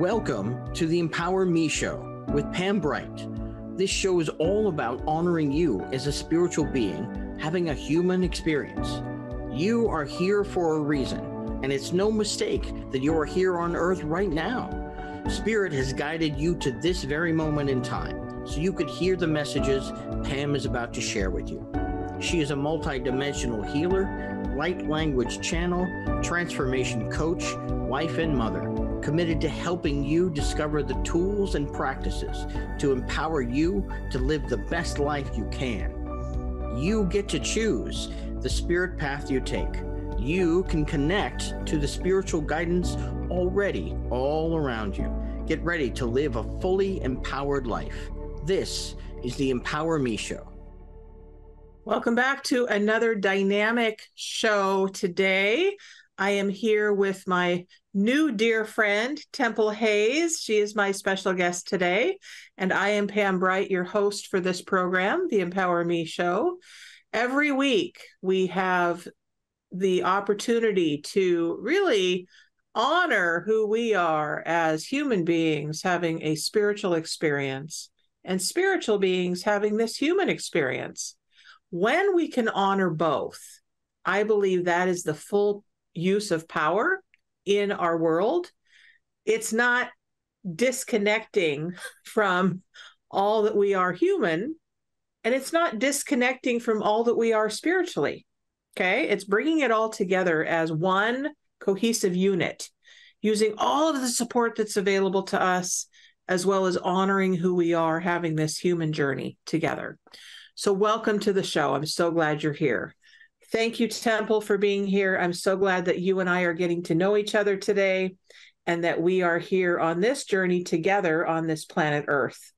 Welcome to the Empower Me Show with Pam Bright. This show is all about honoring you as a spiritual being, having a human experience. You are here for a reason, and it's no mistake that you are here on Earth right now. Spirit has guided you to this very moment in time, so you could hear the messages Pam is about to share with you. She is a multi-dimensional healer, light language channel, transformation coach, wife and mother, committed to helping you discover the tools and practices to empower you to live the best life you can. You get to choose the spirit path you take. You can connect to the spiritual guidance already all around you. Get ready to live a fully empowered life. This is the Empower Me Show. Welcome back to another dynamic show today. I am here with my new dear friend, Temple Hayes. She is my special guest today, and I am Pam Bright, your host for this program, the Empower Me Show. Every week, we have the opportunity to really honor who we are as human beings having a spiritual experience and spiritual beings having this human experience. When we can honor both, I believe that is the full use of power in our world. It's not disconnecting from all that we are human, and it's not disconnecting from all that we are spiritually. Okay? It's bringing it all together as one cohesive unit, using all of the support that's available to us, as well as honoring who we are having this human journey together. So welcome to the show. I'm so glad you're here. Thank you, Temple, for being here. I'm so glad that you and I are getting to know each other today and that we are here on this journey together on this planet Earth.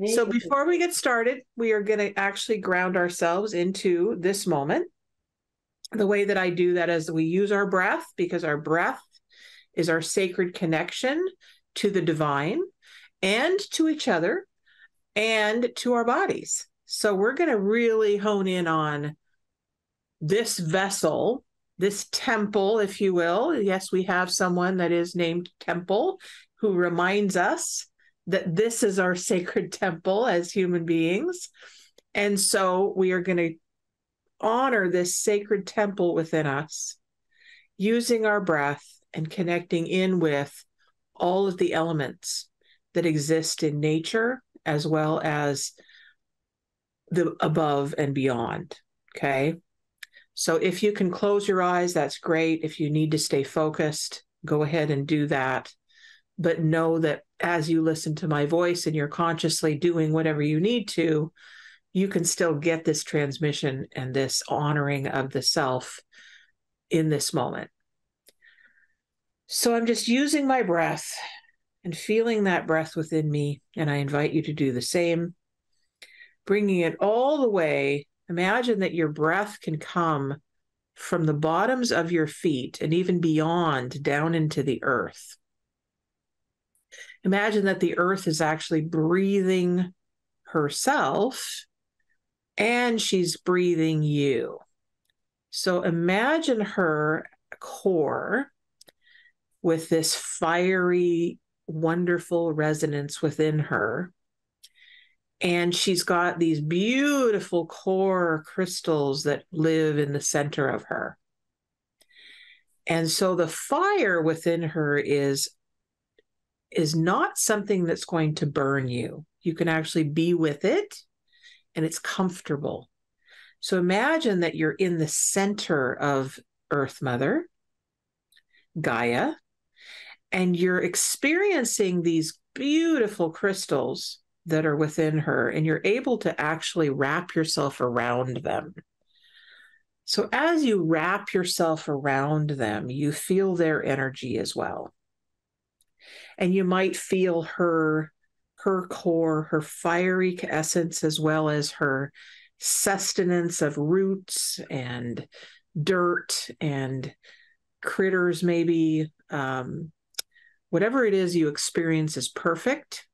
So before we get started, we are going to actually ground ourselves into this moment. The way that I do that is we use our breath, because our breath is our sacred connection to the divine and to each other and to our bodies. So we're going to really hone in on this vessel, this temple, if you will. Yes, we have someone that is named Temple who reminds us that this is our sacred temple as human beings. And so we are going to honor this sacred temple within us, using our breath and connecting in with all of the elements that exist in nature, as well as the above and beyond. Okay. So if you can close your eyes, that's great. If you need to stay focused, go ahead and do that. But know that as you listen to my voice and you're consciously doing whatever you need to, you can still get this transmission and this honoring of the self in this moment. So I'm just using my breath and feeling that breath within me. And I invite you to do the same, bringing it all the way. Imagine that your breath can come from the bottoms of your feet and even beyond down into the earth. Imagine that the earth is actually breathing herself and she's breathing you. So imagine her core with this fiery, wonderful resonance within her. And she's got these beautiful core crystals that live in the center of her. And so the fire within her is not something that's going to burn you. You can actually be with it, and it's comfortable. So imagine that you're in the center of Earth Mother, Gaia, and you're experiencing these beautiful crystals that are within her, and you're able to actually wrap yourself around them. So as you wrap yourself around them, you feel their energy as well. And you might feel her core, her fiery essence, as well as her sustenance of roots and dirt and critters, maybe. Whatever it is you experience is perfect.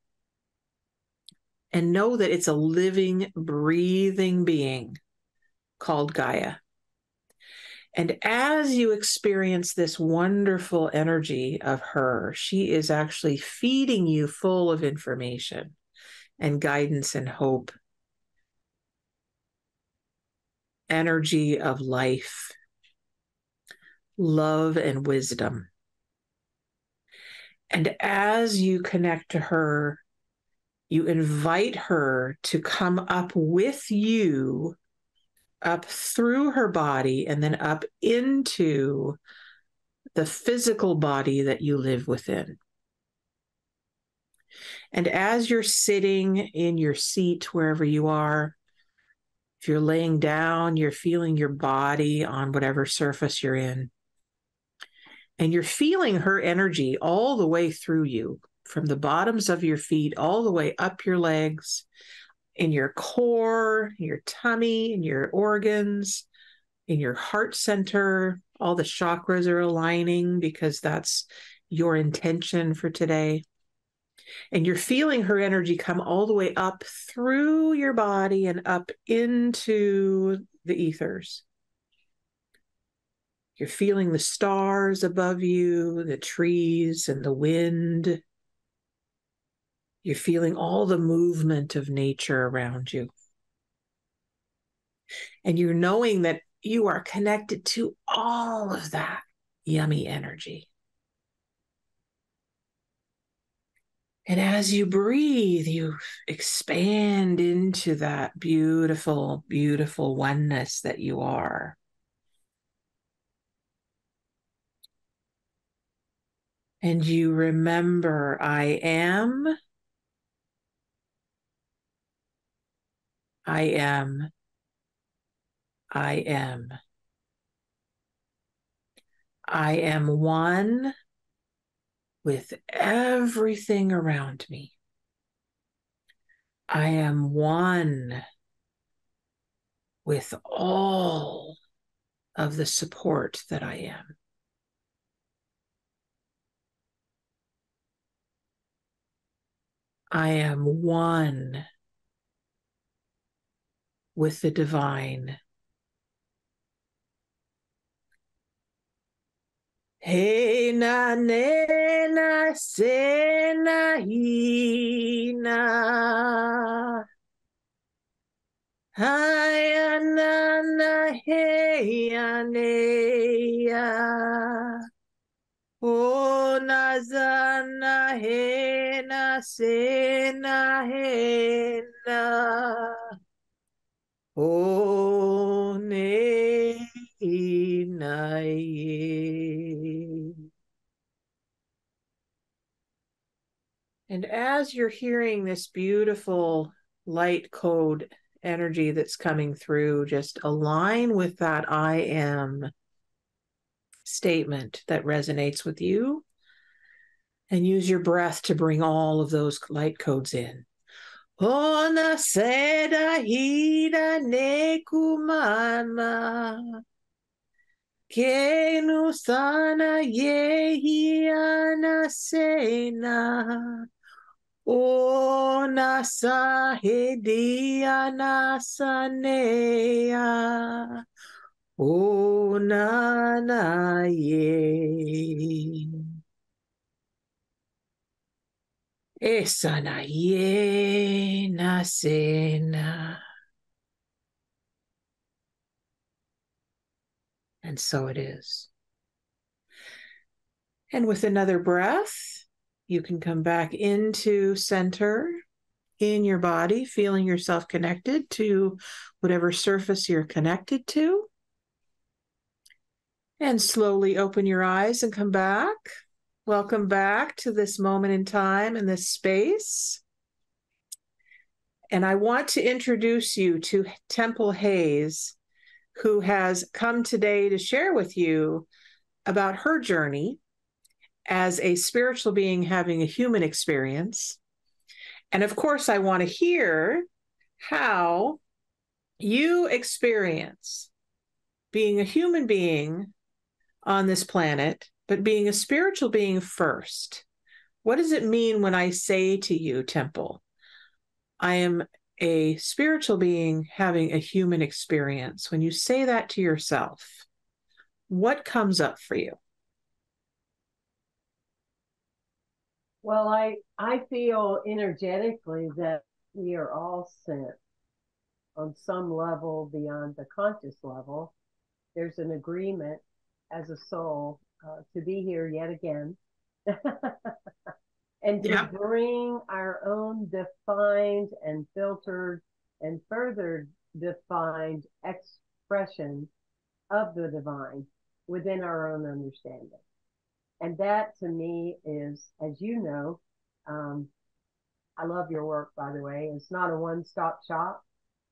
And know that it's a living, breathing being called Gaia. And as you experience this wonderful energy of her, she is actually feeding you full of information and guidance and hope, energy of life, love and wisdom. And as you connect to her, you invite her to come up with you, up through her body, and then up into the physical body that you live within. And as you're sitting in your seat, wherever you are, if you're laying down, you're feeling your body on whatever surface you're in. And you're feeling her energy all the way through you, from the bottoms of your feet all the way up your legs, in your core, your tummy, in your organs, in your heart center. All the chakras are aligning because that's your intention for today. And you're feeling her energy come all the way up through your body and up into the ethers. You're feeling the stars above you, the trees and the wind. You're feeling all the movement of nature around you. And you're knowing that you are connected to all of that yummy energy. And as you breathe, you expand into that beautiful, beautiful oneness that you are. And you remember, I am, I am, I am. I am one with everything around me. I am one with all of the support that I am. I am one with the divine. Hey na ne na se na hi na. Hi na na hey ne ya. O na za na he na se na he na. O ne na ye. And as you're hearing this beautiful light code energy that's coming through, just align with that I am statement that resonates with you, and use your breath to bring all of those light codes in. Ona seda hida ne kumana ke no sana ye hiana sena ona sahedia nasanea ona na ye. Esa na ye na sena. And so it is. And with another breath, you can come back into center in your body, feeling yourself connected to whatever surface you're connected to. And slowly open your eyes and come back. Welcome back to this moment in time and this space. And I want to introduce you to Temple Hayes, who has come today to share with you about her journey as a spiritual being having a human experience. And of course, I want to hear how you experience being a human being on this planet, but being a spiritual being first. What does it mean when I say to you, Temple, I am a spiritual being having a human experience? When you say that to yourself, what comes up for you? Well, I feel energetically that we are all sent on some level beyond the conscious level. There's an agreement as a soul to be here yet again and to Yeah. bring our own defined and filtered and further defined expression of the divine within our own understanding. And that to me is, as you know, um, I love your work, by the way. It's not a one-stop shop.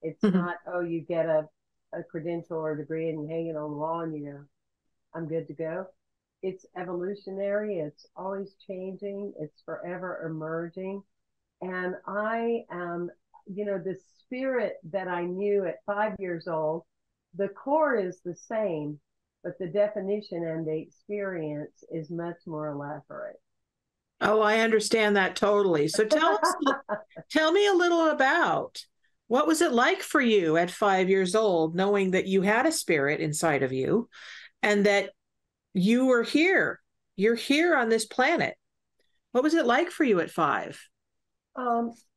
It's Mhm. not, oh, you get a credential or a degree and you hang it on the wall and you go, I'm good to go. It's evolutionary. It's always changing. It's forever emerging. And I am, the spirit that I knew at 5 years old, the core is the same, but the definition and the experience is much more elaborate. Oh, I understand that totally. So tell me a little about what was it like for you at 5 years old, knowing that you had a spirit inside of you and that you were here. You're here on this planet. What was it like for you at 5?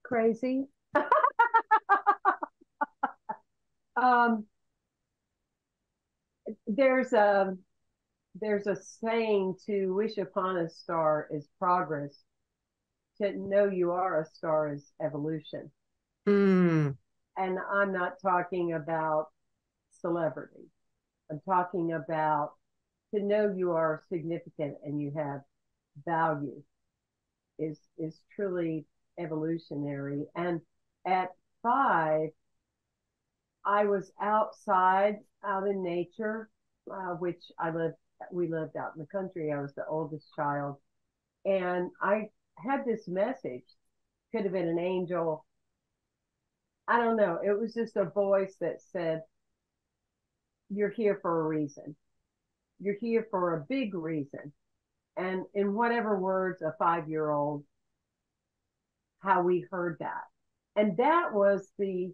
Crazy. um, there's a saying: to wish upon a star is progress. To know you are a star is evolution. Mm. And I'm not talking about celebrity. I'm talking about to know you are significant and you have value is truly evolutionary. And at 5, I was outside, out in nature, which we lived out in the country. I was the oldest child. And I had this message, could have been an angel. I don't know. It was just a voice that said, you're here for a reason. You're here for a big reason. And in whatever words a 5-year-old, how we heard that. And that was the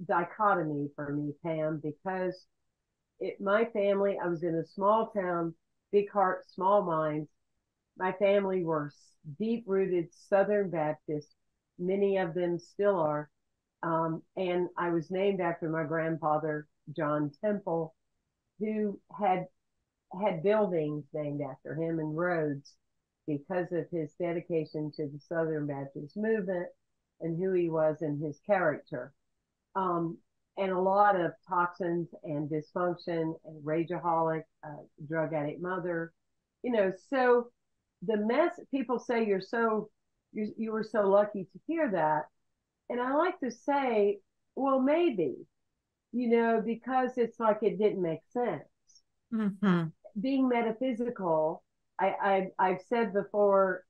dichotomy for me, Pam, because my family, I was in a small town, big heart, small minds. My family were deep rooted Southern Baptists. Many of them still are. And I was named after my grandfather, John Temple, who had buildings named after him and roads because of his dedication to the Southern Baptist movement and who he was and his character. Um, and a lot of toxins and dysfunction and rageaholic, drug addict mother, so the mess people say you were so lucky to hear that. And I like to say, well, maybe, because it's like it didn't make sense. Mm-hmm. Being metaphysical, I've said before,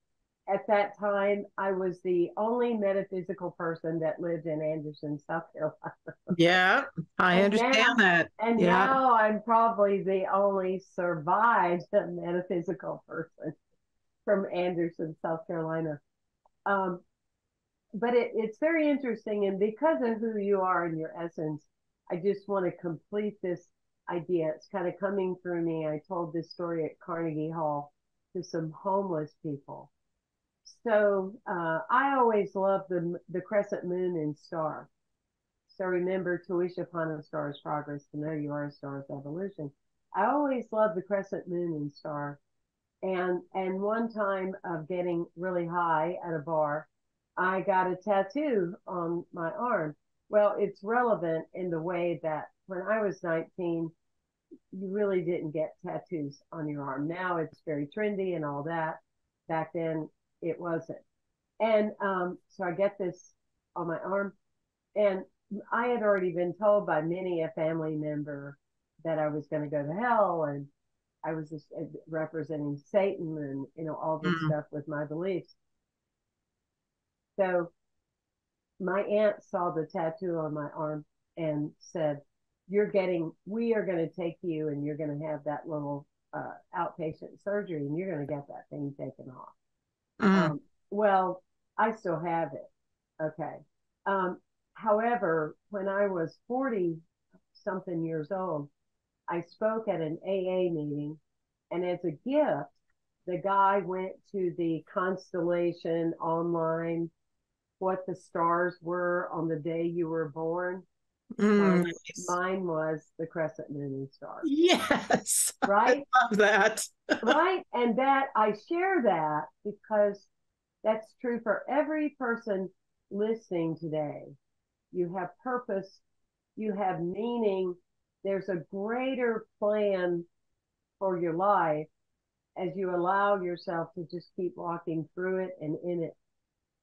at that time, I was the only metaphysical person that lived in Anderson, South Carolina. Yeah, I And understand now, that. and Yeah. now I'm probably the only survived metaphysical person from Anderson, South Carolina. Um, but it's very interesting. And because of who you are in your essence, I just want to complete this idea. It's kind of coming through me. I told this story at Carnegie Hall to some homeless people. So I always love the crescent moon and star. So remember, to wish upon a star is progress, to know you are a star is evolution. I always love the crescent moon and star. And one time of getting really high at a bar, I got a tattoo on my arm. Well, it's relevant in the way that when I was 19, you really didn't get tattoos on your arm. Now it's very trendy and all that. Back then, it wasn't. And so I get this on my arm, and I had already been told by many a family member that I was going to go to hell, and I was just representing Satan and all this Mm. stuff with my beliefs. So my aunt saw the tattoo on my arm and said, we are going to take you and you're going to have that little outpatient surgery and you're going to get that thing taken off. Mm. Well, I still have it. Okay. However, when I was 40 something years old, I spoke at an AA meeting, and as a gift, the guy went to the constellation online, what the stars were on the day you were born. Nice. Mine was the crescent moon and stars. Yes. Right? I love that. Right? And that I share that because that's true for every person listening today. You have purpose, you have meaning, there's a greater plan for your life as you allow yourself to just keep walking through it and in it.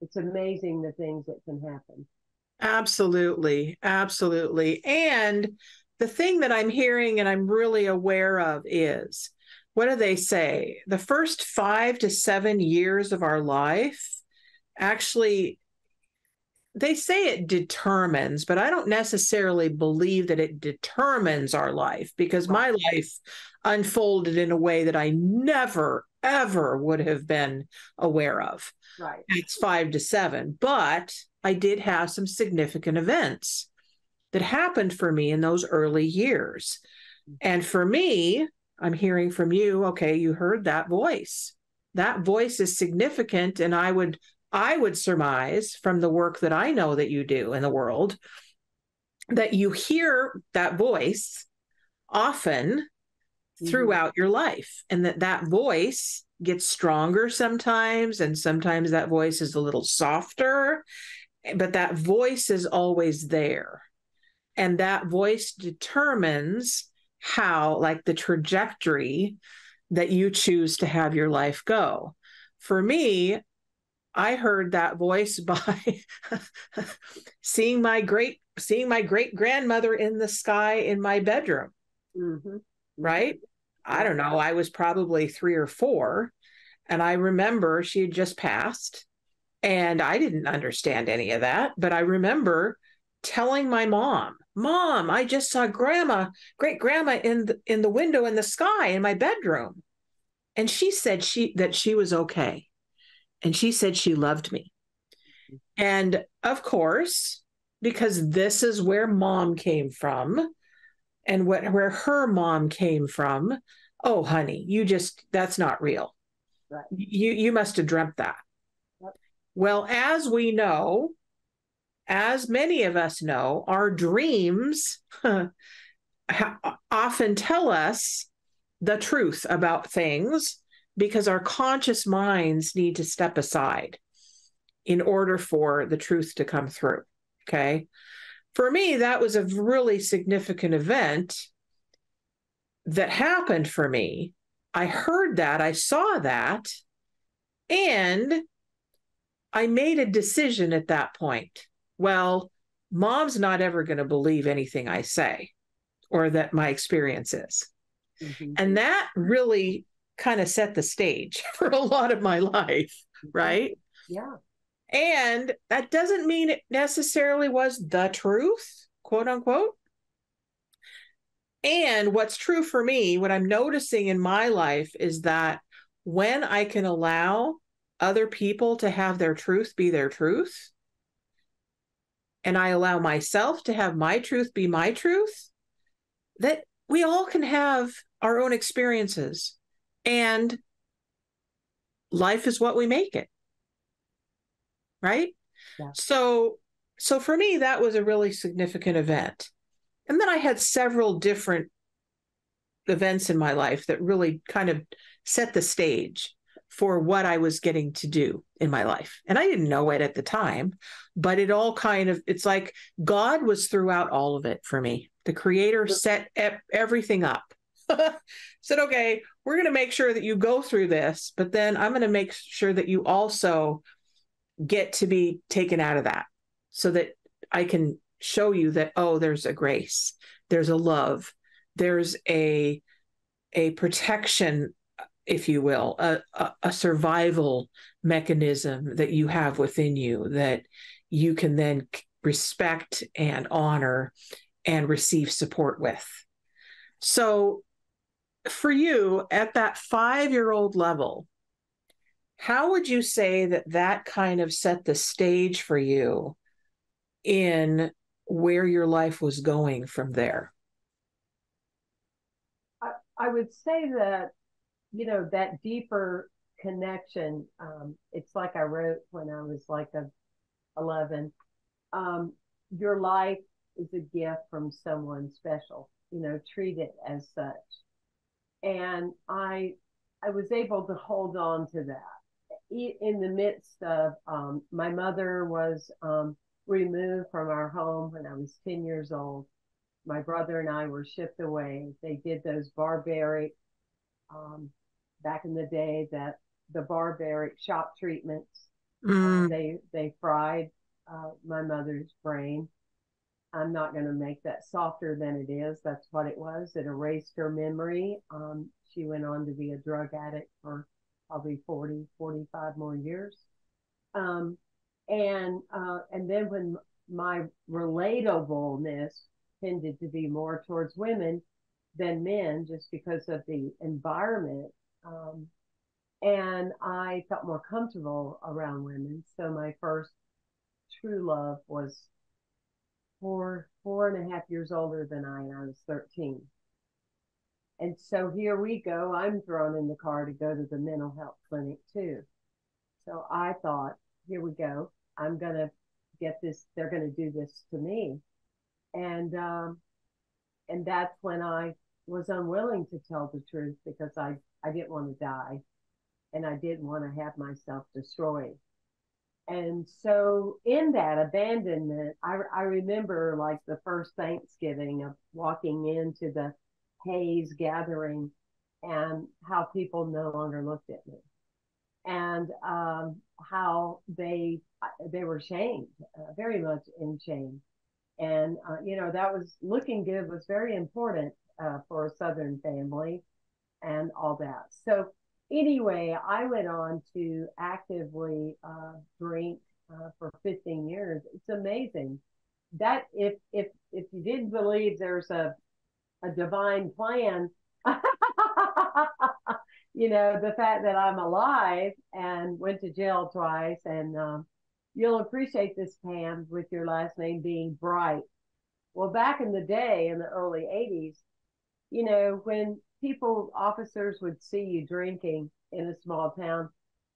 It's amazing the things that can happen. Absolutely. Absolutely. And the thing that I'm hearing and I'm really aware of is, what do they say? The first 5 to 7 years of our life, actually, they say it determines, but I don't necessarily believe that it determines our life, because my life unfolded in a way that I never, ever would have been aware of. Right. It's 5 to 7, but I did have some significant events that happened for me in those early years. And for me, I'm hearing from you, okay, you heard that voice. That voice is significant. And I would surmise from the work that I know that you do in the world, that you hear that voice often throughout your life, and that voice gets stronger sometimes, and sometimes that voice is a little softer, but that voice is always there. And that voice determines how, like, the trajectory that you choose to have your life go. For me, I heard that voice by seeing my great grandmother in the sky in my bedroom. Right? I don't know. I was probably 3 or 4. And I remember she had just passed, and I didn't understand any of that. But I remember telling my mom, I just saw great grandma in the window in the sky in my bedroom. And she said that she was okay. And she said she loved me. And of course, because this is where mom came from, and where her mom came from, oh, honey, that's not real. Right. You must have dreamt that. Yep. Well, as we know, as many of us know, our dreams often tell us the truth about things, because our conscious minds need to step aside in order for the truth to come through. Okay. For me, that was a really significant event that happened for me. I heard that, I saw that, and I made a decision at that point. Well, mom's not ever going to believe anything I say or that my experience is. And that really kind of set the stage for a lot of my life, right? Yeah. And that doesn't mean it necessarily was the truth, quote unquote. And what's true for me, what I'm noticing in my life, is that when I can allow other people to have their truth be their truth, and I allow myself to have my truth be my truth, that we all can have our own experiences, and life is what we make it. Right? Yeah. So for me, that was a really significant event. And then I had several different events in my life that really kind of set the stage for what I was getting to do in my life. And I didn't know it at the time, but it all it's like God was throughout all of it for me. The Creator set everything up. Said, okay, we're going to make sure that you go through this, but then I'm going to make sure that you also get to be taken out of that, so that I can show you that, oh, there's a grace, there's a love, there's a protection, if you will, a survival mechanism that you have within you that you can then respect and honor and receive support with. So for you, at that 5-year-old level, how would you say that kind of set the stage for you in where your life was going from there? I would say that, that deeper connection, it's like I wrote when I was like 11, your life is a gift from someone special, treat it as such. And I was able to hold on to that in the midst of, my mother was removed from our home when I was 10 years old. My brother and I were shipped away. They did those barbaric, back in the day, that the barbaric shock treatments. They fried my mother's brain. I'm not going to make that softer than it is. That's what it was. It erased her memory. She went on to be a drug addict for probably 40, 45 more years. And then when my relatableness tended to be more towards women than men, just because of the environment, and I felt more comfortable around women. So my first true love was four and a half years older than and I was 13. And so here we go. I'm thrown in the car to go to the mental health clinic too. So I thought, here we go. I'm going to get this. They're going to do this to me. And that's when I was unwilling to tell the truth, because I didn't want to die, and I didn't want to have myself destroyed. And so in that abandonment, I remember like the first Thanksgiving of walking into the Hayes gathering and how people no longer looked at me, and how they were shamed, very much in shame. And, that was, looking good was very important for a Southern family and all that. So anyway, I went on to actively drink for 15 years. It's amazing that if you didn't believe there's a divine plan, the fact that I'm alive and went to jail twice, and you'll appreciate this, Pam, with your last name being Bright. Well, back in the day, in the early 80s, when officers would see you drinking in a small town,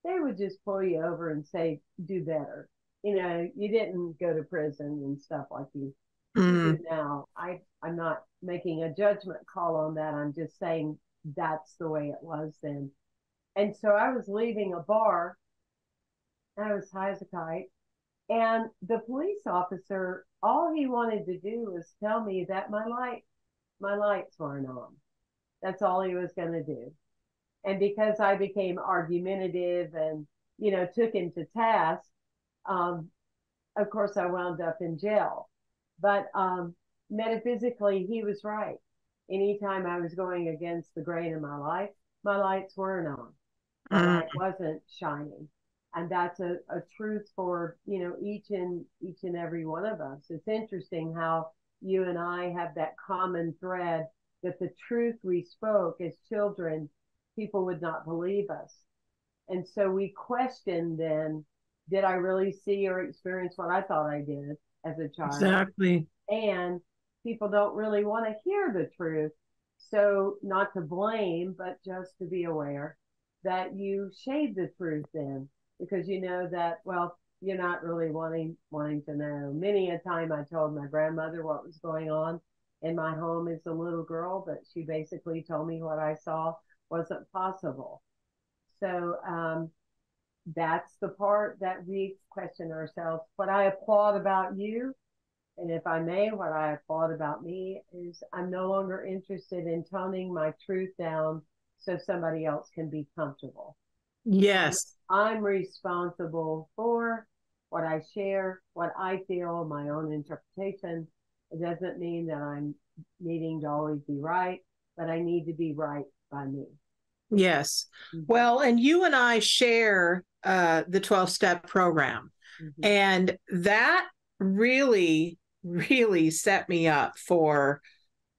they would just pull you over and say, do better. You didn't go to prison and stuff like you do now. I'm not making a judgment call on that. I'm just saying that's the way it was then. And so I was leaving a bar. I was high as a kite. And the police officer, all he wanted to do was tell me that my lights weren't on. That's all he was going to do. And because I became argumentative and, took him to task, of course, I wound up in jail. But metaphysically, he was right. Anytime I was going against the grain of my life, my lights weren't on. My light wasn't shining. And that's a truth for, each and every one of us. It's interesting how you and I have that common thread, that the truth we spoke as children, people would not believe us. And so we questioned then, did I really see or experience what I thought I did as a child? Exactly. And people don't really want to hear the truth. So not to blame, but just to be aware that you shade the truth then, because you know that, well, you're not really wanting to know. Many a time I told my grandmother what was going on in my home as a little girl, but she basically told me what I saw wasn't possible. So that's the part that we question ourselves. What I applaud about you, and if I may, what I applaud about me, is I'm no longer interested in toning my truth down so somebody else can be comfortable. Yes. I'm responsible for what I share, what I feel, my own interpretation. It doesn't mean that I'm needing to always be right, but I need to be right by me. Yes. Well, and you and I share the 12-step program. And that really, really set me up for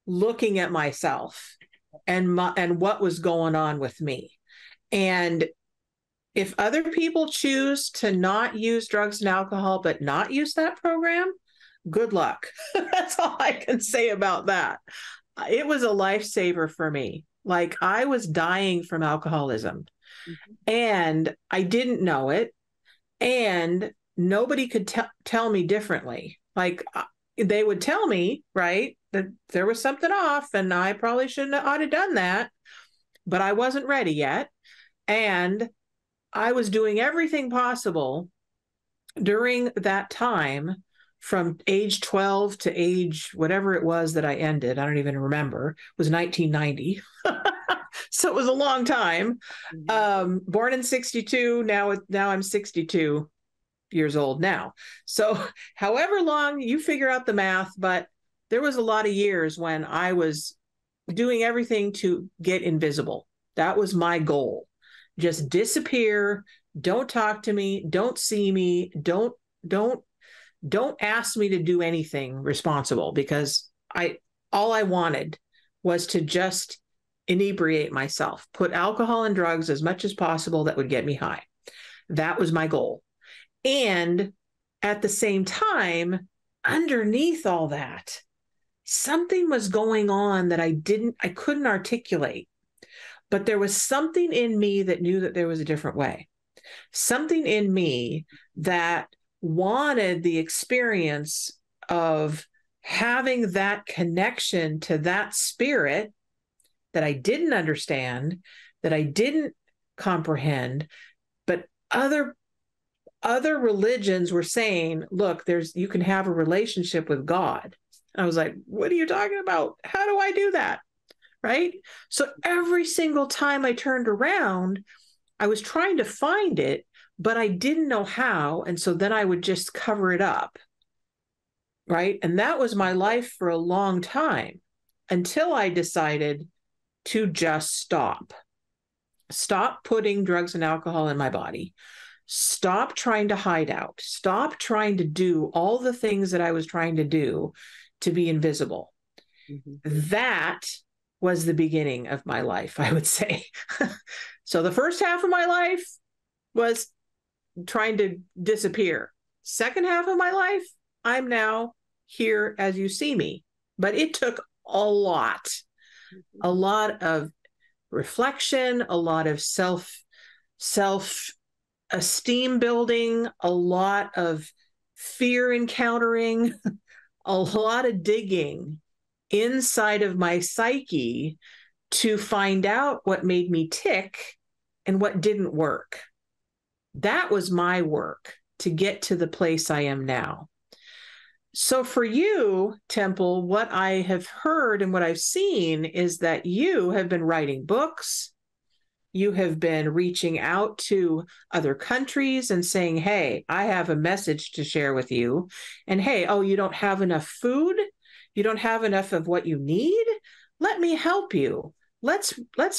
looking at myself and what was going on with me. And if other people choose to not use drugs and alcohol, but not use that program, good luck. That's all I can say about that. It was a lifesaver for me. Like I was dying from alcoholism Mm-hmm. and I didn't know it. And nobody could tell me differently. Like they would tell me, right, that there was something off and I probably shouldn't have ought to done that, but I wasn't ready yet. And I was doing everything possible during that time from age 12 to age whatever it was that I ended. I don't even remember. It was 1990. So it was a long time. Born in 62. Now I'm 62 years old now. So however long, you figure out the math, but there was a lot of years when I was doing everything to get invisible. That was my goal. Just disappear, don't talk to me, don't see me, don't ask me to do anything responsible, because all I wanted was to just inebriate myself, put alcohol and drugs as much as possible that would get me high. That was my goal. And at the same time, underneath all that, something was going on that I couldn't articulate, but there was something in me that knew that there was a different way. Something in me that wanted the experience of having that connection to that spirit that I didn't understand, that I didn't comprehend, but other religions were saying, look, you can have a relationship with God. I was like, what are you talking about? How do I do that? Right? So every single time I turned around, I was trying to find it, but I didn't know how. And so then I would just cover it up. Right? And that was my life for a long time until I decided to just stop putting drugs and alcohol in my body. Stop trying to hide out. Stop trying to do all the things that I was trying to do to be invisible. Mm-hmm. That was the beginning of my life, I would say. So the first half of my life was trying to disappear. Second half of my life, I'm now here as you see me. But it took a lot of reflection, a lot of self-esteem building, a lot of fear encountering, a lot of digging inside of my psyche to find out what made me tick and what didn't work. That was my work to get to the place I am now. So for you, Temple, what I have heard and what I've seen is that you have been writing books. You have been reaching out to other countries and saying, hey, I have a message to share with you. And hey, oh, you don't have enough food? You don't have enough of what you need? Let me help you. Let's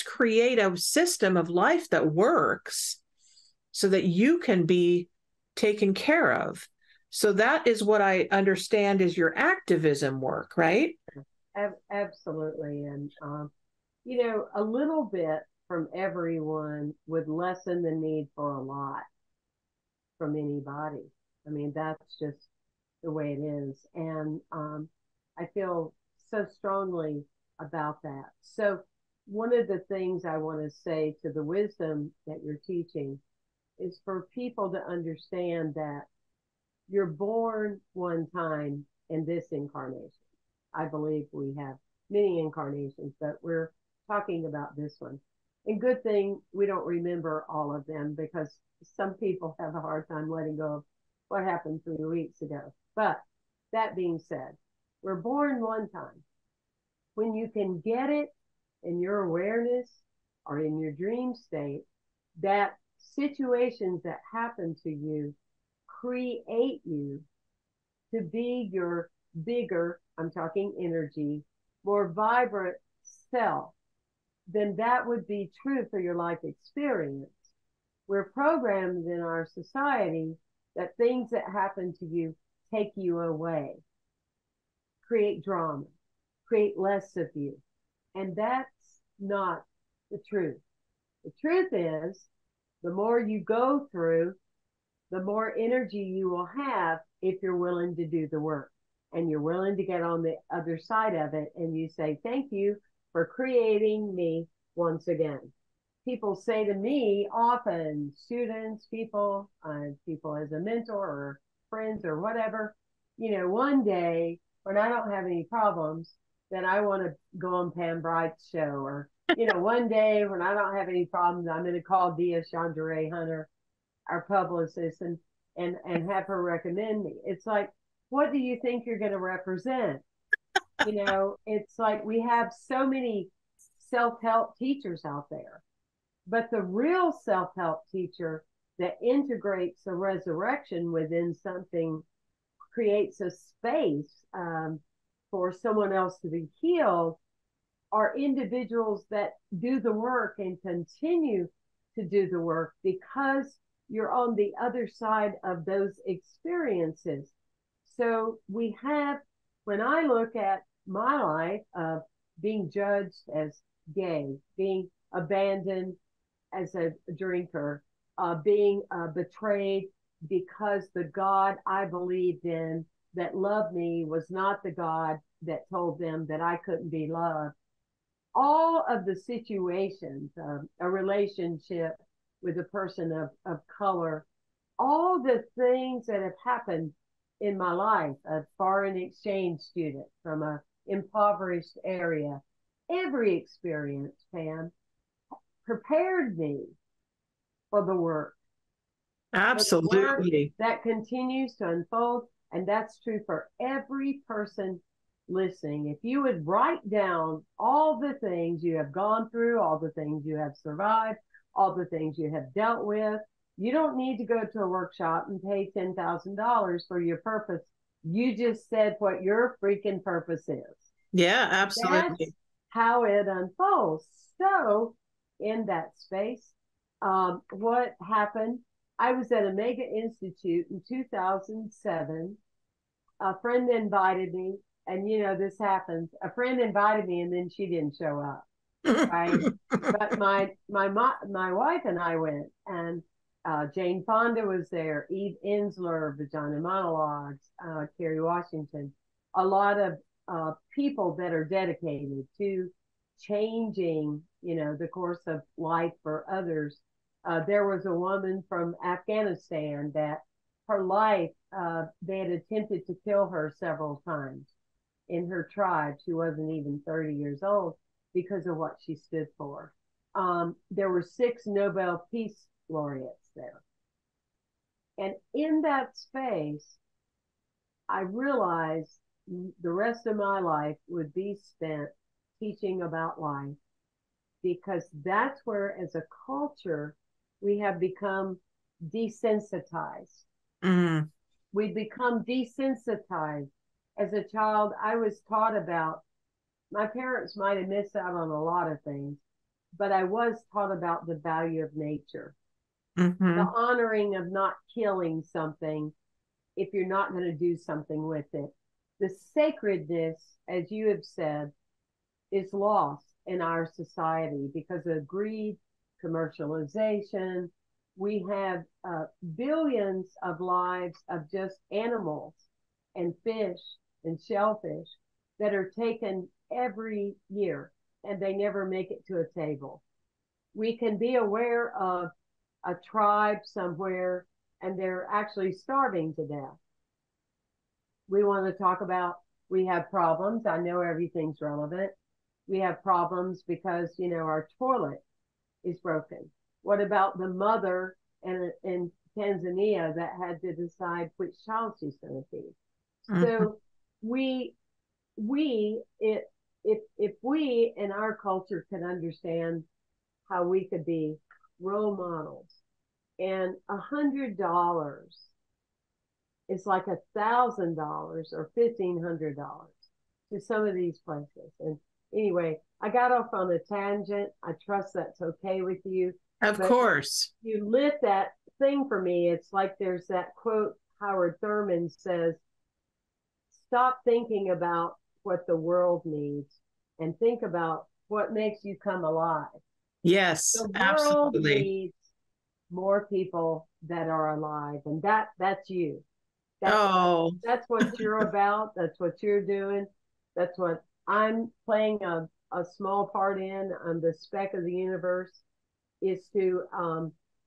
create a system of life that works so that you can be taken care of. So that is what I understand is your activism work, right? Absolutely. And, a little bit from everyone would lessen the need for a lot from anybody. I mean, that's just the way it is. And I feel so strongly about that. So one of the things I want to say to the wisdom that you're teaching is for people to understand that you're born one time in this incarnation. I believe we have many incarnations, but we're talking about this one. And good thing we don't remember all of them, because some people have a hard time letting go of what happened 3 weeks ago. But that being said, we're born one time. When you can get it in your awareness or in your dream state, that situations that happen to you create you to be your bigger, I'm talking energy, more vibrant self, then that would be true for your life experience. We're programmed in our society that things that happen to you take you away, create drama, create less of you. And that's not the truth. The truth is, the more you go through, the more energy you will have if you're willing to do the work and you're willing to get on the other side of it. And you say, thank you for creating me once again. People say to me often, students, people as a mentor or friends or whatever, one day when I don't have any problems, then I want to go on Pam Bright's show. Or, one day when I don't have any problems, I'm going to call Dia Chandra Hunter, our publicist, and have her recommend me. It's like, what do you think you're going to represent? It's like we have so many self-help teachers out there. But the real self-help teacher that integrates the resurrection within something, creates a space for someone else to be healed, are individuals that do the work and continue to do the work because you're on the other side of those experiences. So when I look at my life of being judged as gay, being abandoned as a drinker, being betrayed because the God I believed in that loved me was not the God that told them that I couldn't be loved. All of the situations, a relationship with a person of color, all the things that have happened in my life, a foreign exchange student from an impoverished area, every experience, Pam, prepared me for the work. Absolutely. For the work that continues to unfold. And that's true for every person listening. If you would write down all the things you have gone through, all the things you have survived, all the things you have dealt with, you don't need to go to a workshop and pay $10,000 for your purpose. You just said what your freaking purpose is. Yeah, absolutely. That's how it unfolds. So in that space, what happened, I was at Omega Institute in 2007. A friend invited me, and this happens. A friend invited me, and then she didn't show up. Right? But my wife and I went, and Jane Fonda was there, Eve Ensler, Vagina Monologues, Kerry Washington, a lot of people that are dedicated to changing, the course of life for others. There was a woman from Afghanistan that her life, they had attempted to kill her several times in her tribe. She wasn't even 30 years old because of what she stood for. There were 6 Nobel Peace Laureates there. And in that space, I realized the rest of my life would be spent teaching about life, because that's where, as a culture, we have become desensitized. Mm. We become desensitized. As a child, I was taught about, my parents might have missed out on a lot of things, but I was taught about the value of nature, the honoring of not killing something if you're not going to do something with it. The sacredness, as you have said, is lost in our society because of greed, commercialization. We have billions of lives of just animals and fish and shellfish that are taken every year, and they never make it to a table. We can be aware of a tribe somewhere, and they're actually starving to death. We want to talk about, we have problems. I know everything's relevant. We have problems because, our toilet is broken. What about the mother in Tanzania that had to decide which child she's going to feed? So if we in our culture could understand how we could be role models, and $100 is like $1,000 or $1,500 to some of these places. And anyway, I got off on a tangent. I trust that's okay with you. Of course. You lit that thing for me. It's like there's that quote Howard Thurman says, stop thinking about what the world needs and think about what makes you come alive. Yes, the world absolutely. needs more people that are alive, and that's you. That's what you're about. That's what you're doing. That's what I'm playing a a small part in, the speck of the universe, is to,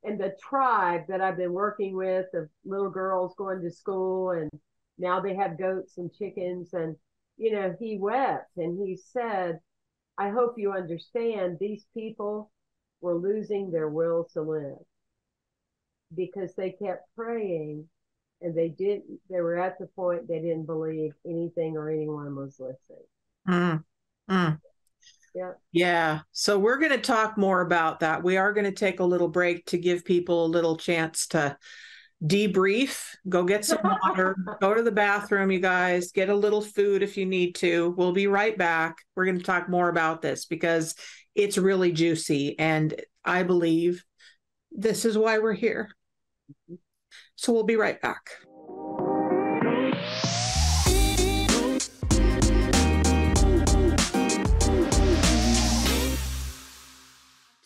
and the tribe that I've been working with of little girls going to school, and now they have goats and chickens. And, he wept and he said, I hope you understand these people were losing their will to live because they kept praying, and they were at the point they didn't believe anything or anyone was listening. Mm, mm. Yeah. Yeah. So we're going to talk more about that. We are going to take a little break to give people a little chance to debrief, go get some water, go to the bathroom, you guys, get a little food if you need to. We'll be right back. We're going to talk more about this because it's really juicy. And I believe this is why we're here. So we'll be right back.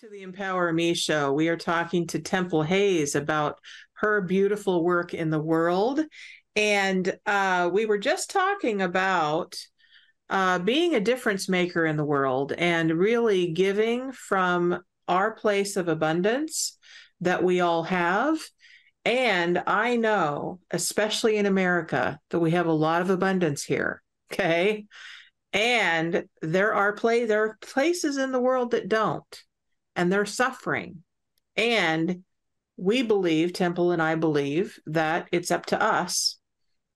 To the Empower Me show. We are talking to Temple Hayes about her beautiful work in the world. And we were just talking about being a difference maker in the world and really giving from our place of abundance that we all have. And I know, especially in America, that we have a lot of abundance here. Okay. And there are places in the world that don't, and they're suffering. And we believe, Temple and I believe, that it's up to us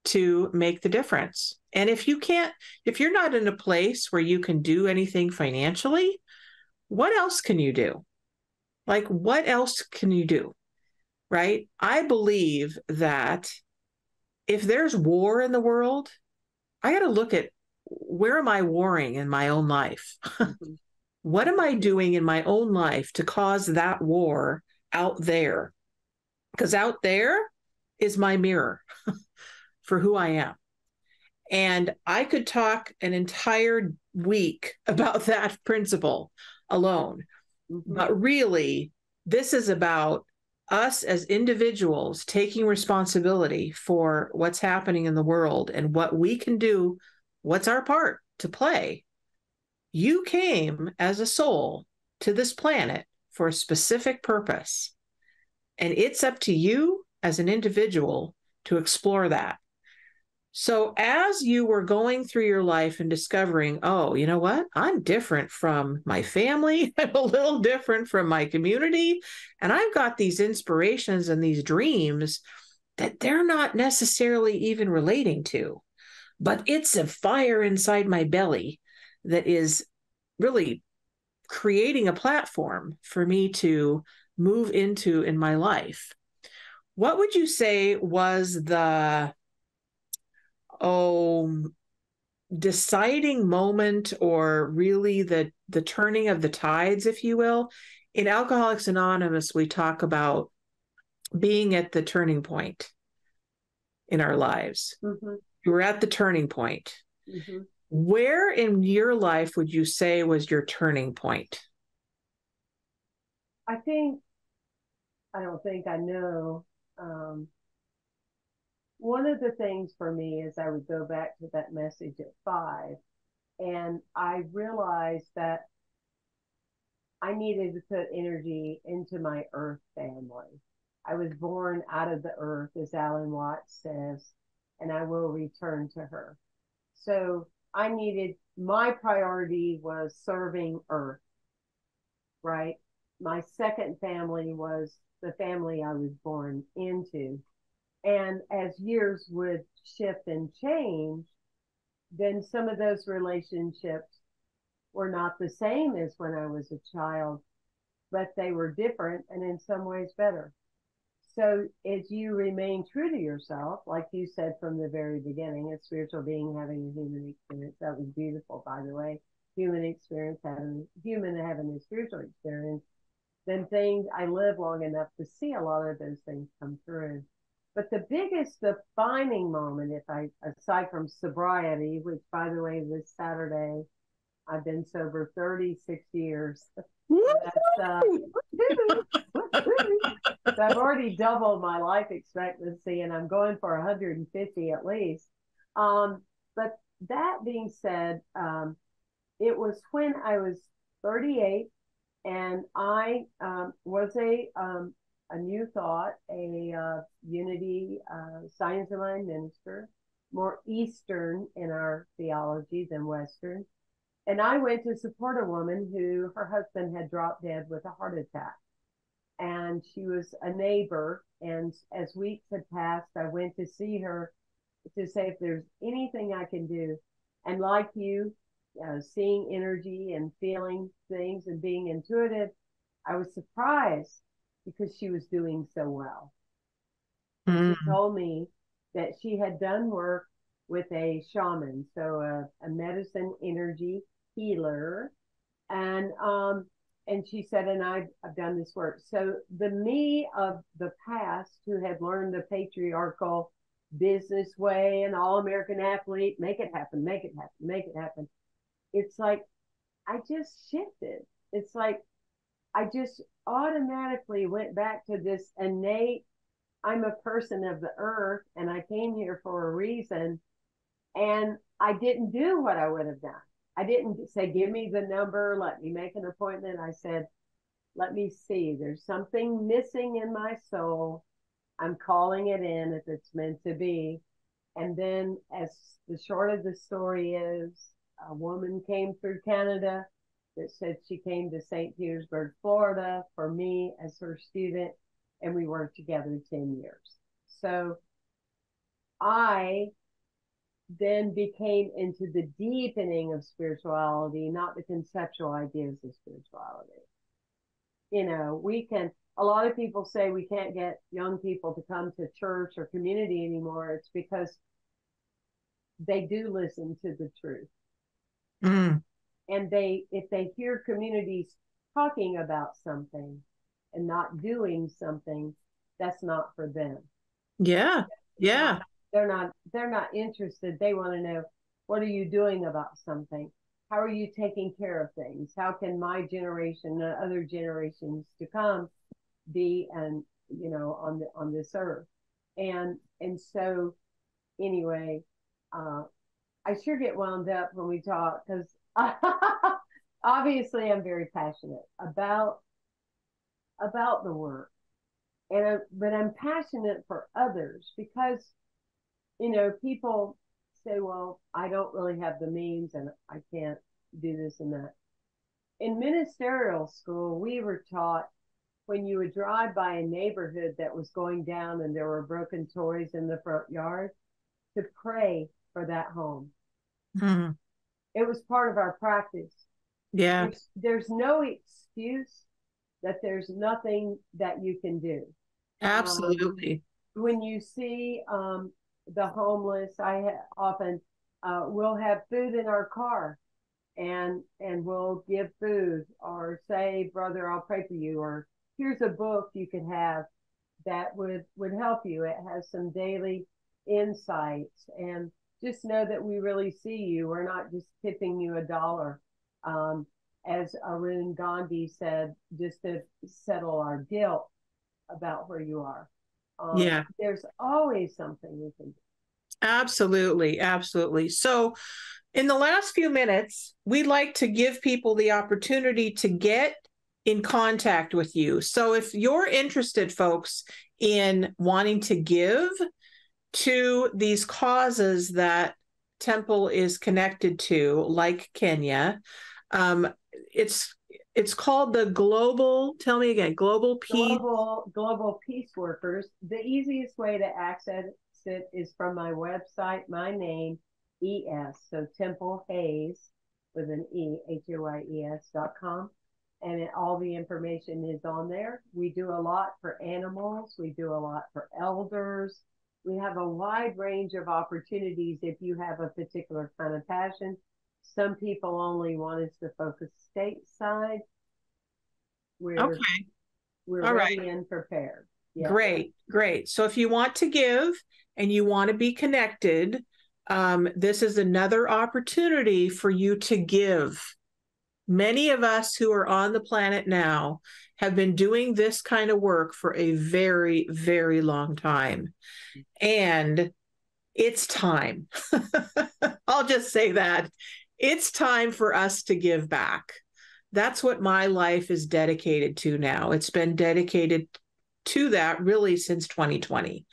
to make the difference. And if you're not in a place where you can do anything financially, what else can you do? Like, what else can you do? Right? I believe that if there's war in the world, I got to look at, where am I warring in my own life? What am I doing in my own life to cause that war out there? Because out there is my mirror for who I am. And I could talk an entire week about that principle alone. Mm-hmm. But really, this is about us as individuals taking responsibility for what's happening in the world and what we can do, what's our part to play. You came as a soul to this planet for a specific purpose, and it's up to you as an individual to explore that. So as you were going through your life and discovering, oh, you know what? I'm different from my family. I'm a little different from my community. And I've got these inspirations and these dreams that they're not necessarily even relating to. But it's a fire inside my belly that is really creating a platform for me to move into in my life. What would you say was the deciding moment, or really the turning of the tides, if you will? In Alcoholics Anonymous, we talk about being at the turning point in our lives. Mm-hmm. We're at the turning point. Mm-hmm. Where in your life would you say was your turning point? I don't think I know. One of the things for me is I would go back to that message at 5, and I realized that I needed to put energy into my earth family. I was born out of the earth, as Alan Watts says, and I will return to her. So my priority was serving earth, right? My second family was the family I was born into. And as years would shift and change, then some of those relationships were not the same as when I was a child, but they were different and in some ways better. So as you remain true to yourself, like you said from the very beginning, a spiritual being having a human experience, that was beautiful, by the way, human having a spiritual experience, then I live long enough to see a lot of those things come through. But the biggest defining moment, aside from sobriety, which, by the way, this Saturday, I've been sober 36 years. So I've already doubled my life expectancy, and I'm going for 150 at least. But that being said, it was when I was 38, and I was a New Thought, a Unity Science of Mind minister, more Eastern in our theology than Western. And I went to support a woman who her husband had dropped dead with a heart attack. And she was a neighbor. And as weeks had passed, I went to see her to say if there's anything I can do. And like you, seeing energy and feeling things and being intuitive, I was surprised because she was doing so well. She told me that she had done work with a shaman, so a medicine energy healer, and she said, and I've done this work. So the me of the past who had learned the patriarchal business way and all American athlete, make it happen, make it happen, make it happen. It's like I just shifted. It's like I just automatically went back to this innate, I'm a person of the earth and I came here for a reason. And I didn't do what I would have done. I didn't say, give me the number, let me make an appointment. I said, let me see, there's something missing in my soul. I'm calling it in if it's meant to be. And then, as the short of the story is, a woman came through Canada that said she came to St. Petersburg, Florida for me as her student, and we worked together 10 years. So I then became into the deepening of spirituality, not the conceptual ideas of spirituality. You know, a lot of people say we can't get young people to come to church or community anymore. It's because they do listen to the truth. And if they hear communities talking about something and not doing something, that's not for them. Yeah. Yeah. They're not interested. They want to know, what are you doing about something? How are you taking care of things? How can my generation and other generations to come be on this earth? And so anyway, I sure get wound up when we talk because obviously I'm very passionate about the work, but I'm passionate for others because, you know, people say, well, I don't really have the means and I can't do this and that. In ministerial school, we were taught when you would drive by a neighborhood that was going down and there were broken toys in the front yard, to pray for that home. It was part of our practice. Yeah. There's no excuse that there's nothing that you can do. Absolutely. When you see the homeless, often we'll have food in our car and we'll give food or say, brother, I'll pray for you, or here's a book you can have that would help you. It has some daily insights, and just know that we really see you. We're not just tipping you $1. As Arun Gandhi said, just to settle our guilt about where you are. Yeah. There's always something we can do. Absolutely. Absolutely. So in the last few minutes, we'd like to give people the opportunity to get in contact with you. So if you're interested, folks, in wanting to give to these causes that Temple is connected to, like Kenya, it's called the Global Peace Workers. The easiest way to access it is from my website, my name, ES, so Temple Hayes with an E, HAYES.com. And all the information is on there. We do a lot for animals. We do a lot for elders. We have a wide range of opportunities if you have a particular kind of passion. Some people only want us to focus stateside. We're ready and prepared. Yeah. Great. So if you want to give and you want to be connected, this is another opportunity for you to give. Many of us who are on the planet now have been doing this kind of work for a very, very long time. And it's time. I'll just say that. It's time for us to give back. That's what my life is dedicated to now. It's been dedicated to that really since 2020.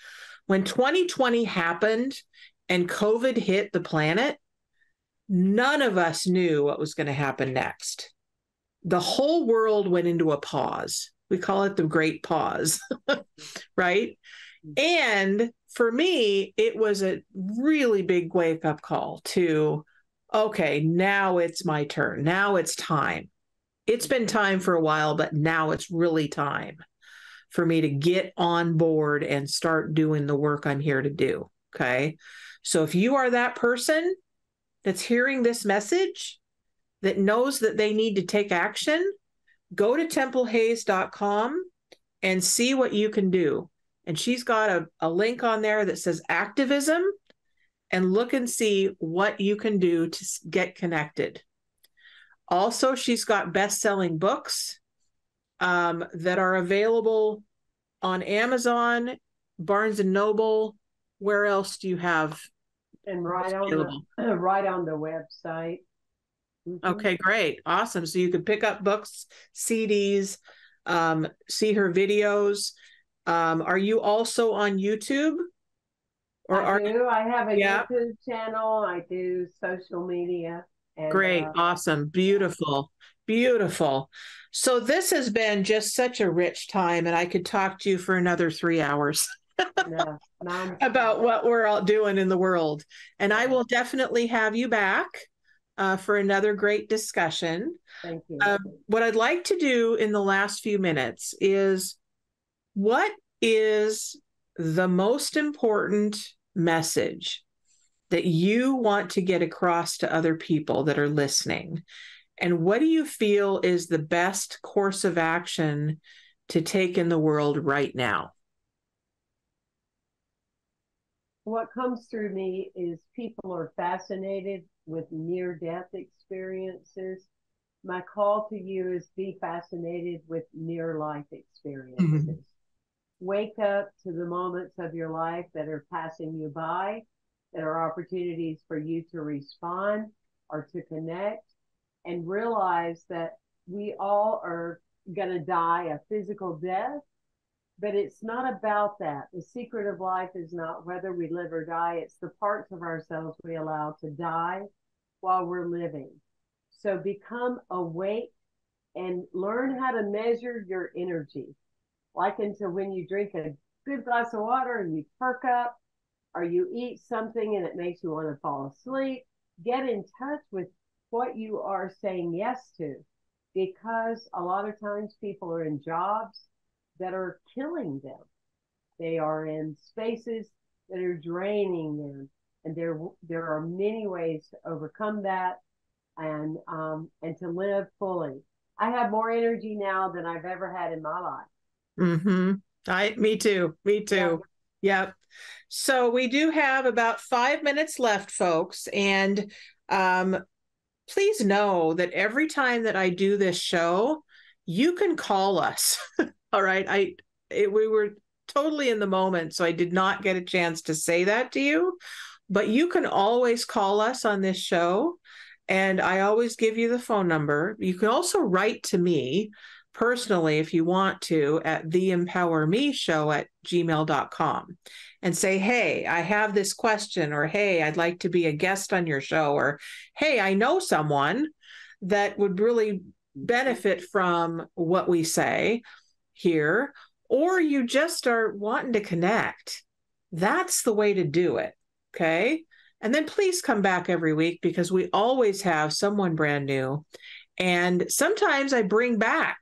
When 2020 happened and COVID hit the planet, none of us knew what was going to happen next. The whole world went into a pause. We call it the Great Pause, right? And for me, it was a really big wake-up call to, okay, now it's my turn. Now it's time. It's been time for a while, but now it's really time for me to get on board and start doing the work I'm here to do. Okay. So if you are that person that's hearing this message, that knows that they need to take action, go to templehays.com and see what you can do. And she's got a link on there that says activism, and look and see what you can do to get connected. Also, she's got best-selling books that are available on Amazon, Barnes and Noble. Where else do you have? And right on the website. Mm-hmm. Okay, great. Awesome. So you can pick up books, CDs, see her videos. Are you also on YouTube? I have a YouTube channel. I do social media. And, great. Awesome. Beautiful. Beautiful. So this has been just such a rich time, and I could talk to you for another 3 hours about what we're all doing in the world. And I will definitely have you back for another great discussion. Thank you. What I'd like to do in the last few minutes is, what is the most important message that you want to get across to other people that are listening? And what do you feel is the best course of action to take in the world right now? What comes through me is people are fascinated with near-death experiences. My call to you is be fascinated with near-life experiences. Mm-hmm. Wake up to the moments of your life that are passing you by, that are opportunities for you to respond or to connect, and realize that we all are going to die a physical death, but it's not about that. The secret of life is not whether we live or die. It's the parts of ourselves we allow to die while we're living. So become awake and learn how to measure your energy. Like until when you drink a good glass of water and you perk up, or you eat something and it makes you want to fall asleep, get in touch with what you are saying yes to, because a lot of times people are in jobs that are killing them. They are in spaces that are draining them, and there are many ways to overcome that and to live fully. I have more energy now than I've ever had in my life. Mm-hmm. Me too. Yeah. Yep. So we do have about 5 minutes left, folks, and please know that every time that I do this show, you can call us. All right. We were totally in the moment, so I did not get a chance to say that to you, but you can always call us on this show, and I always give you the phone number. You can also write to me personally if you want to at theempowermeshow@gmail.com and say, hey, I have this question, or hey, I'd like to be a guest on your show, or hey, I know someone that would really benefit from what we say here, or you just are wanting to connect. That's the way to do it. Okay. And then please come back every week, because we always have someone brand new. And sometimes I bring back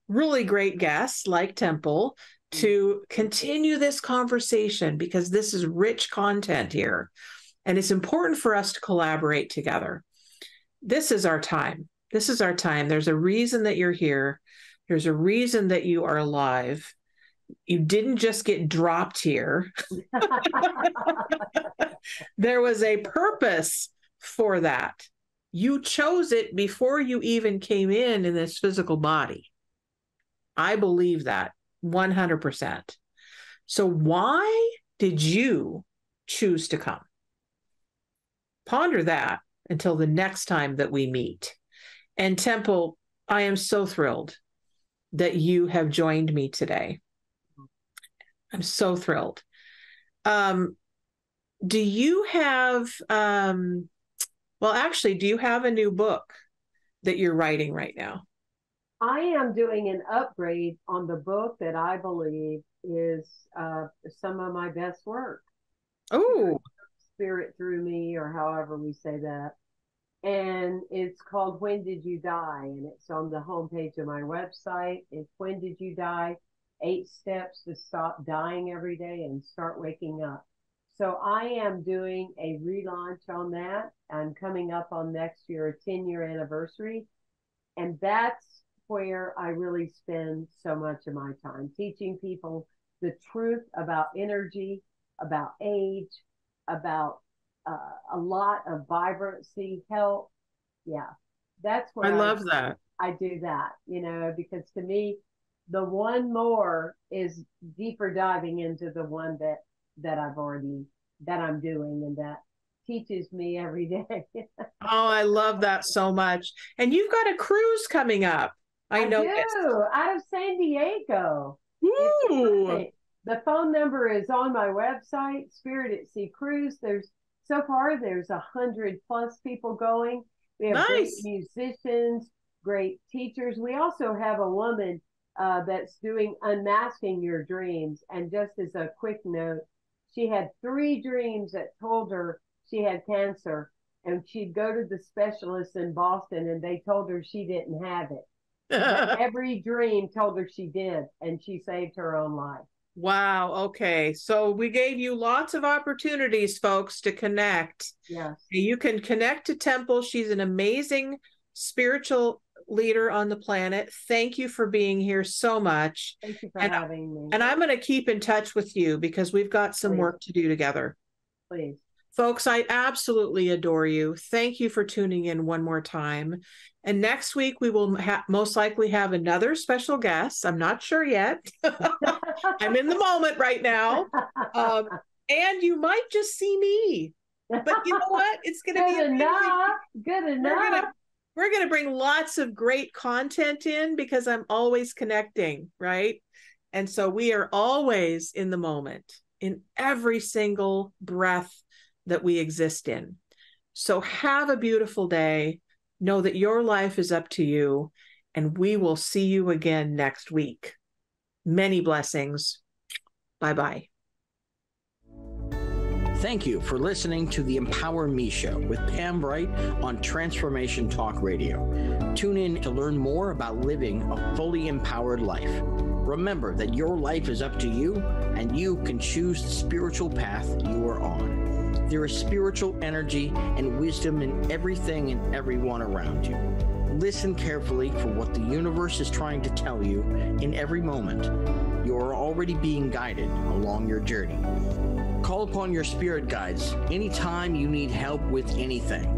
really great guests like Temple to continue this conversation, because this is rich content here. And it's important for us to collaborate together. This is our time. This is our time. There's a reason that you're here. There's a reason that you are alive. You didn't just get dropped here. There was a purpose for that. You chose it before you even came in this physical body. I believe that 100%. So why did you choose to come? Ponder that until the next time that we meet. And Temple, I am so thrilled that you have joined me today. I'm so thrilled. Do you have, do you have a new book that you're writing right now? I am doing an upgrade on the book that I believe is some of my best work. Oh, Spirit through me, or however we say that. And it's called When Did You Die? And it's on the homepage of my website. It's When Did You Die? 8 Steps to Stop Dying Every Day and Start Waking Up. So I am doing a relaunch on that. I'm coming up on next year, a 10-year anniversary. And that's where I really spend so much of my time, teaching people the truth about energy, about age, about a lot of vibrancy, health. Yeah, that's where I love that. I do that, because to me, the one more is deeper diving into the one that I'm doing, and that teaches me every day. Oh, I love that so much. And you've got a cruise coming up. I know. Out of San Diego. Ooh. The phone number is on my website, Spirit at Sea Cruise. So far, there's 100+ people going. We have great musicians, great teachers. We also have a woman that's doing Unmasking Your Dreams. And just as a quick note, she had 3 dreams that told her she had cancer. And she'd go to the specialist in Boston, and they told her she didn't have it. But every dream told her she did, and she saved her own life. Wow. Okay. So we gave you lots of opportunities, folks, to connect. Yes. You can connect to Temple. She's an amazing spiritual leader on the planet. Thank you for being here so much. Thank you for having me. And I'm going to keep in touch with you because we've got some work to do together. Please. Folks, I absolutely adore you. Thank you for tuning in one more time. And next week, we will most likely have another special guest. I'm not sure yet. I'm in the moment right now. And you might just see me. But you know what? It's going to be enough. Good enough. We're going to bring lots of great content in because I'm always connecting, right? And so we are always in the moment, in every single breath that we exist in. So have a beautiful day. Know that your life is up to you, and we will see you again next week. Many blessings. Bye-bye. Thank you for listening to the Empower Me Show with Pam Bright on Transformation Talk Radio. Tune in to learn more about living a fully empowered life. Remember that your life is up to you, and you can choose the spiritual path you are on. There is spiritual energy and wisdom in everything and everyone around you. Listen carefully for what the universe is trying to tell you in every moment. You are already being guided along your journey. Call upon your spirit guides anytime you need help with anything.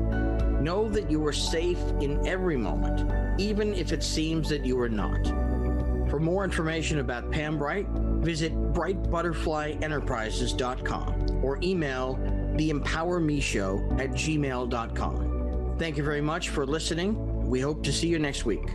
Know that you are safe in every moment, even if it seems that you are not. For more information about Pam Bright, visit brightbutterflyenterprises.com or email theempowermeshow@gmail.com. Thank you very much for listening. We hope to see you next week.